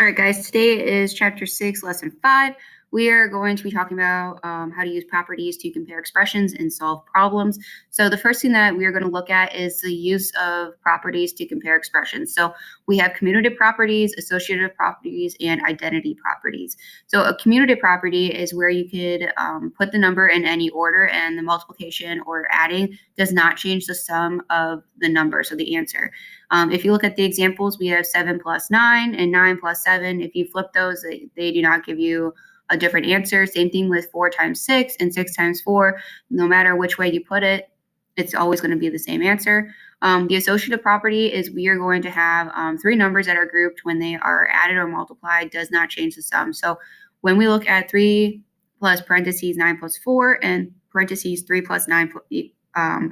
All right, guys, today is Chapter 6, Lesson 5. We are going to be talking about how to use properties to compare expressions and solve problems. So the first thing that we are going to look at is the use of properties to compare expressions. So we have commutative properties, associative properties, and identity properties. So a commutative property is where you could put the number in any order, and the multiplication or adding does not change the sum of the number, so the answer. If you look at the examples, we have 7 plus 9 and 9 plus 7. If you flip those, they do not give you a different answer. Same thing with 4 times 6 and 6 times 4. No matter which way you put it, it's always going to be the same answer. The associative property is we are going to have three numbers that are grouped when they are added or multiplied, does not change the sum. So when we look at 3 plus parentheses 9 plus 4 and parentheses 3 plus 9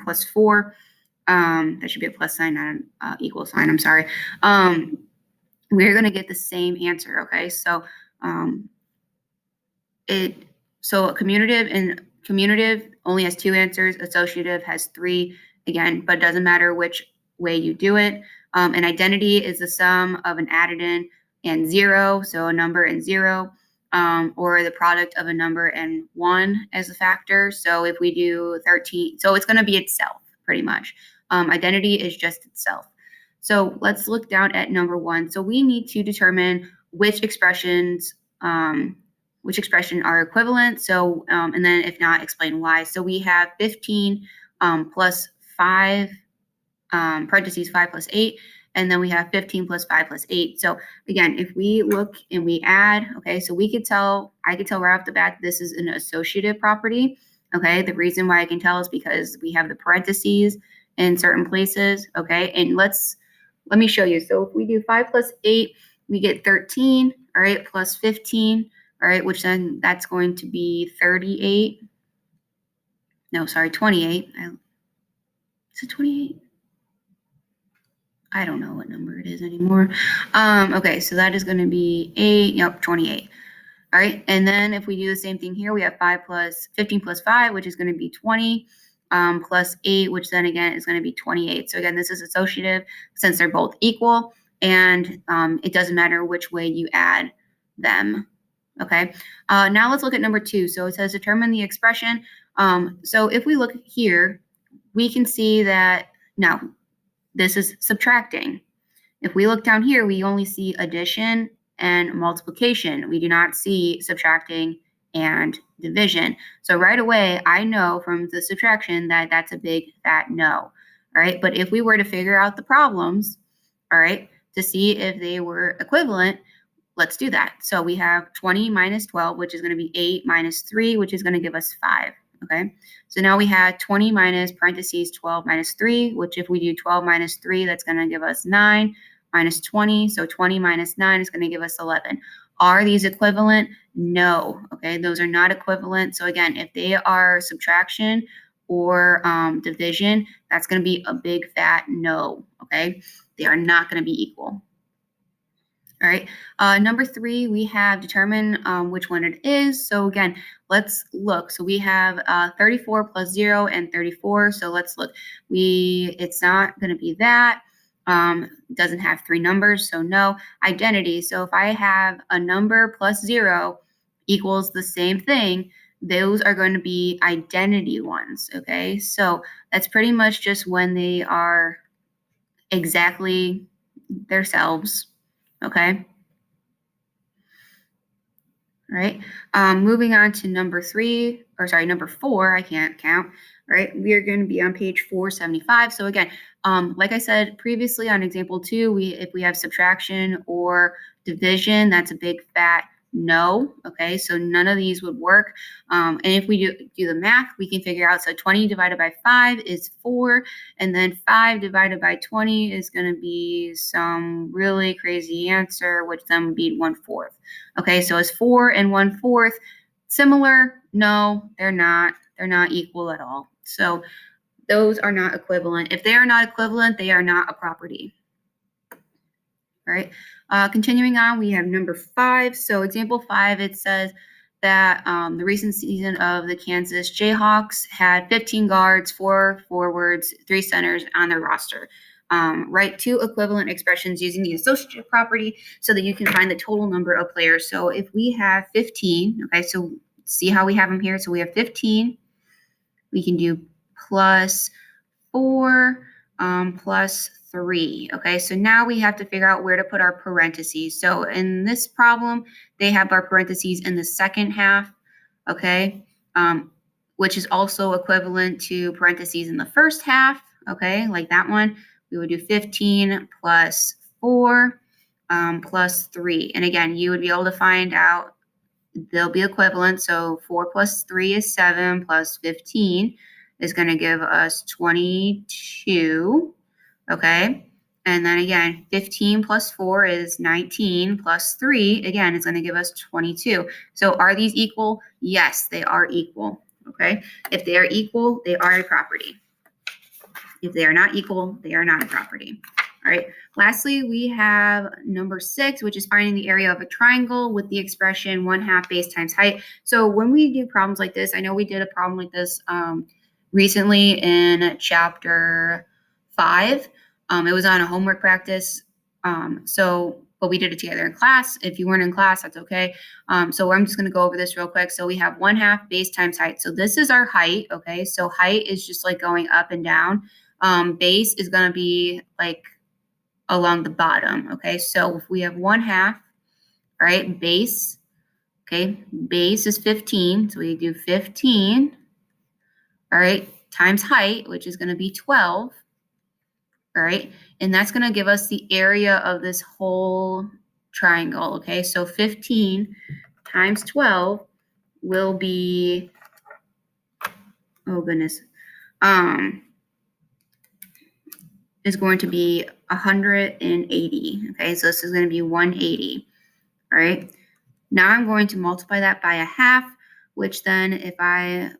plus 4, that should be a plus sign, not an equal sign, I'm sorry. We're going to get the same answer, okay? So a commutative only has two answers. Associative has three, again, but it doesn't matter which way you do it. An identity is the sum of an addendum and 0, so a number and 0, or the product of a number and 1 as a factor. So if we do 13, so it's going to be itself pretty much. Identity is just itself. So let's look down at number 1. So we need to determine which expression are equivalent. So, and then if not, explain why. So we have 15 plus 5, parentheses 5 plus 8, and then we have 15 plus 5 plus 8. So again, if we look and we add, okay, so I could tell right off the bat this is an associative property. Okay, the reason why I can tell is because we have the parentheses in certain places. Okay, and let me show you. So if we do 5 plus 8, we get 13, all right, plus 15, all right, which then that's going to be 38. No, sorry, 28. Is it 28? I don't know what number it is anymore. Okay, so that is going to be 8. Yep, 28. All right, and then if we do the same thing here, we have 15 plus 5, which is going to be 20, plus 8, which then again is going to be 28. So again, this is associative since they're both equal, and it doesn't matter which way you add them. Okay, now let's look at number 2. So it says determine the expression. So if we look here, we can see that now this is subtracting. If we look down here, we only see addition and multiplication. We do not see subtracting and division. So right away, I know from the subtraction that that's a big fat no. All right, but if we were to figure out the problems, all right, to see if they were equivalent, let's do that. So we have 20 minus 12, which is going to be 8 minus 3, which is going to give us 5. Okay, so now we have 20 minus parentheses 12 minus 3, which if we do 12 minus 3, that's going to give us 9 minus 20. So 20 minus 9 is going to give us 11. Are these equivalent? No. Okay, those are not equivalent. So again, if they are subtraction or division, that's going to be a big fat no. Okay, they are not going to be equal. All right, number 3, we have determine which one it is. So again, let's look. So we have 34 plus 0 and 34. So let's look. It's not going to be that. Doesn't have 3 numbers, so no. Identity. So if I have a number plus 0 equals the same thing, those are going to be identity ones. Okay, so that's pretty much just when they are exactly themselves. Okay. All right. Moving on to number 4, I can't count. All right. We are going to be on page 475. So again, like I said previously on example 2, if we have subtraction or division, that's a big fat no. Okay, so none of these would work. And if we do the math, we can figure out, so 20 divided by 5 is 4, and then 5 divided by 20 is going to be some really crazy answer, which then would be 1/4. Okay, so is 4 and 1/4 similar? No, they're not. They're not equal at all. So those are not equivalent. If they are not equivalent, they are not a property. All right, continuing on, we have number 5. So example 5, it says that the recent season of the Kansas Jayhawks had 15 guards, 4 forwards, 3 centers on their roster. write two equivalent expressions using the associative property so that you can find the total number of players. So if we have 15, okay, so see how we have them here. So we have 15. We can do plus 4 plus 3. Okay, so now we have to figure out where to put our parentheses. So in this problem, they have our parentheses in the second half, okay, which is also equivalent to parentheses in the first half, okay, like that one. We would do 15 plus 4 plus 3. And again, you would be able to find out they'll be equivalent. So 4 plus 3 is 7 plus 15 is going to give us 22. Okay. And then again, 15 plus 4 is 19 plus 3, again, is going to give us 22. So are these equal? Yes, they are equal. Okay. If they are equal, they are a property. If they are not equal, they are not a property. All right. Lastly, we have number 6, which is finding the area of a triangle with the expression 1/2 base times height. So when we do problems like this, I know we did a problem like this recently in chapter 5. It was on a homework practice. But we did it together in class. If you weren't in class, that's okay. So I'm just going to go over this real quick. So we have 1/2 base times height. So this is our height. Okay. So height is just like going up and down. Base is going to be like along the bottom. Okay, so if we have 1/2, all right, base, okay, base is 15, so we do 15, all right, times height, which is going to be 12, all right, and that's going to give us the area of this whole triangle. Okay, so 15 times 12 will be, oh goodness, is going to be 180. Okay, so this is going to be 180. All right. Now I'm going to multiply that by 1/2, which then if I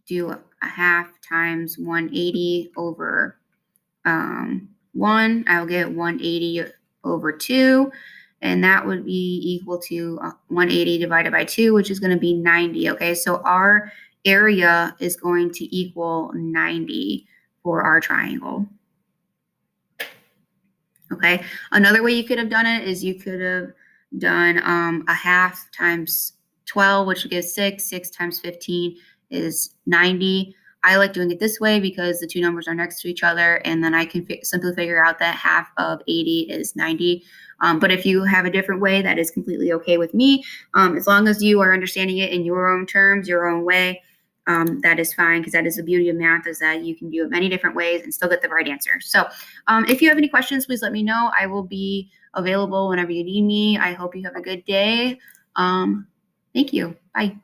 do 1/2 times 180 over 1, I'll get 180 over 2. And that would be equal to 180 divided by 2, which is going to be 90. Okay, so our area is going to equal 90 for our triangle. Okay, another way you could have done it is you could have done 1/2 times 12, which gives 6. 6 times 15 is 90. I like doing it this way because the two numbers are next to each other, and then I can simply figure out that 1/2 of 80 is 90. But if you have a different way, that is completely okay with me. As long as you are understanding it in your own terms, your own way, that is fine, because that is the beauty of math, is that you can do it many different ways and still get the right answer. So if you have any questions, please let me know. I will be available whenever you need me. I hope you have a good day. Thank you. Bye.